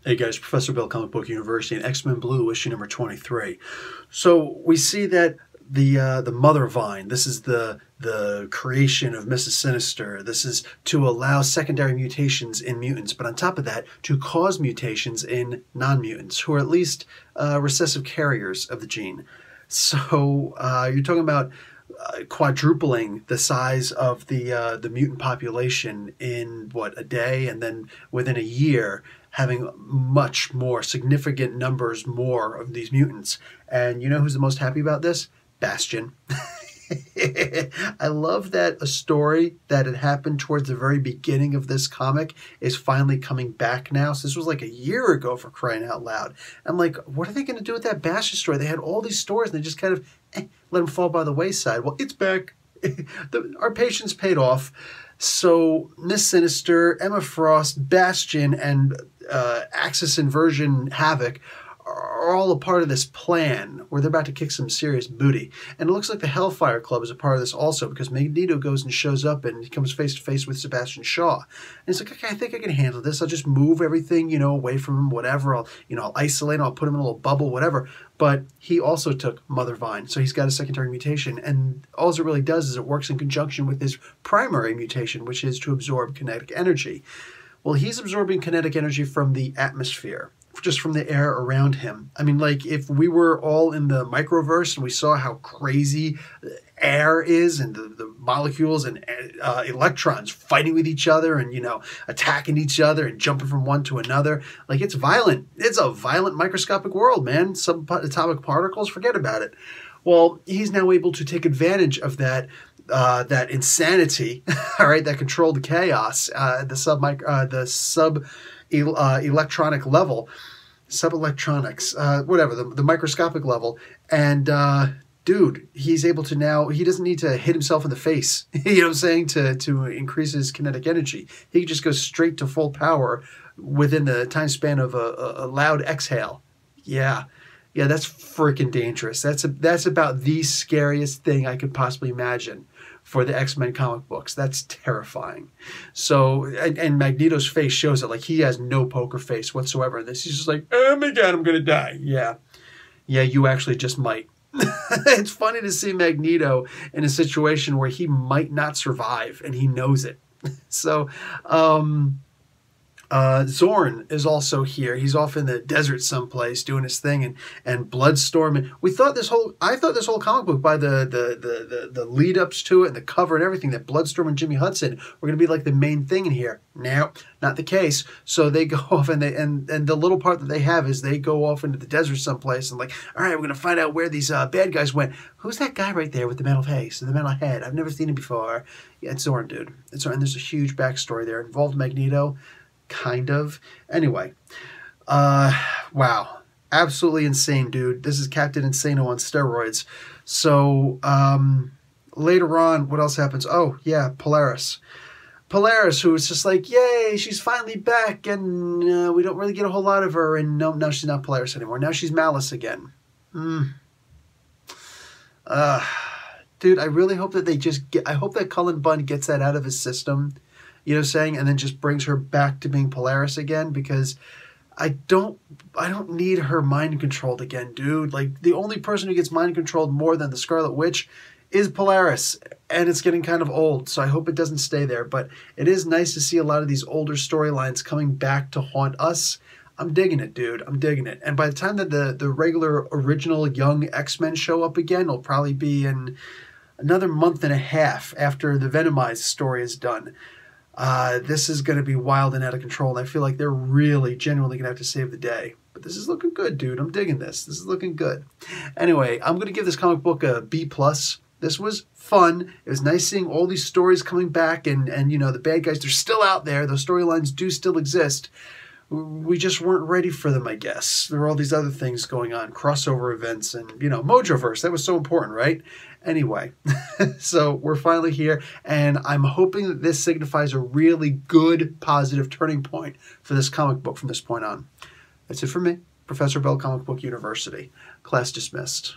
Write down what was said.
Hey guys, Professor Bill, Comic Book University, and X-Men Blue, issue number 23. So we see that the Mother Vine, this is the creation of Mrs. Sinister. This is to allow secondary mutations in mutants, but on top of that, to cause mutations in non-mutants, who are at least recessive carriers of the gene. So you're talking about quadrupling the size of the mutant population in what, a day, and then within a year having much more significant numbers more of these mutants. And you know who's the most happy about this? Bastion. I love that a story that had happened towards the very beginning of this comic is finally coming back now. So this was like a year ago, for crying out loud. I'm like, what are they going to do with that Bastion story? They had all these stories and they just kind of let them fall by the wayside. Well, it's back. Our patience paid off. So Miss Sinister, Emma Frost, Bastion, and Axis Inversion Havoc are all a part of this plan where they're about to kick some serious booty. And it looks like the Hellfire Club is a part of this also, because Magneto goes and shows up and he comes face to face with Sebastian Shaw. And he's like, okay, I think I can handle this. I'll just move everything, away from him, whatever. I'll isolate him, I'll put him in a little bubble, whatever. But he also took Mother Vine, so he's got a secondary mutation. And all it really does is it works in conjunction with his primary mutation, which is to absorb kinetic energy. Well, he's absorbing kinetic energy from the atmosphere, just from the air around him. I mean, like, if we were all in the microverse and we saw how crazy air is and the molecules and electrons fighting with each other and, attacking each other and jumping from one to another, like, it's violent. It's a violent microscopic world, man. Subatomic particles, forget about it. Well, he's now able to take advantage of that insanity, all right, that controlled chaos, the electronic level, subelectronics, whatever, the microscopic level. And dude, he's able to now, he doesn't need to hit himself in the face, you know what I'm saying, to increase his kinetic energy. He can just go straight to full power within the time span of a loud exhale. Yeah, that's freaking dangerous. That's about the scariest thing I could possibly imagine for the X-Men comic books. That's terrifying. So, and Magneto's face shows it. Like, he has no poker face whatsoever in this. He's just like, oh my God, I'm going to die. Yeah, you actually just might. It's funny to see Magneto in a situation where he might not survive, and he knows it. So, Zorn is also here. He's off in the desert someplace doing his thing, and Bloodstorm. And I thought this whole comic book, by the lead ups to it and the cover and everything, that Bloodstorm and Jimmy Hudson were going to be like the main thing in here. No, not the case. So they go off, and the little part that they have is they go off into the desert someplace and like, all right, we're going to find out where these bad guys went. Who's that guy right there with the metal face and the metal head? I've never seen him before. Yeah, it's Zorn, dude. It's Zorn. And there's a huge backstory there. Involved Magneto. Kind of. Anyway, wow. Absolutely insane, dude. This is Captain Insano on steroids. So, later on, what else happens? Oh, yeah, Polaris. Polaris, who is just like, yay, she's finally back, and we don't really get a whole lot of her, and no, now she's not Polaris anymore. Now she's Malice again. Dude, I really hope that I hope that Cullen Bunn gets that out of his system. You know what I'm saying? And then just brings her back to being Polaris again, because I don't need her mind controlled again, dude. Like, the only person who gets mind controlled more than the Scarlet Witch is Polaris, and it's getting kind of old, so I hope it doesn't stay there. But it is nice to see a lot of these older storylines coming back to haunt us. I'm digging it, dude. I'm digging it. And by the time that the regular original young X-Men show up again, it'll probably be in another month and a half after the Venomized story is done. This is going to be wild and out of control, and I feel like they're really genuinely going to have to save the day. But this is looking good, dude. I'm digging this. This is looking good. Anyway, I'm going to give this comic book a B+. This was fun. It was nice seeing all these stories coming back, and the bad guys, they're still out there. Those storylines do still exist. We just weren't ready for them, I guess. There were all these other things going on, crossover events, and, Mojoverse. That was so important, right? Anyway, so we're finally here, and I'm hoping that this signifies a really good, positive turning point for this comic book from this point on. That's it for me, Professor Bell, Comic Book University. Class dismissed.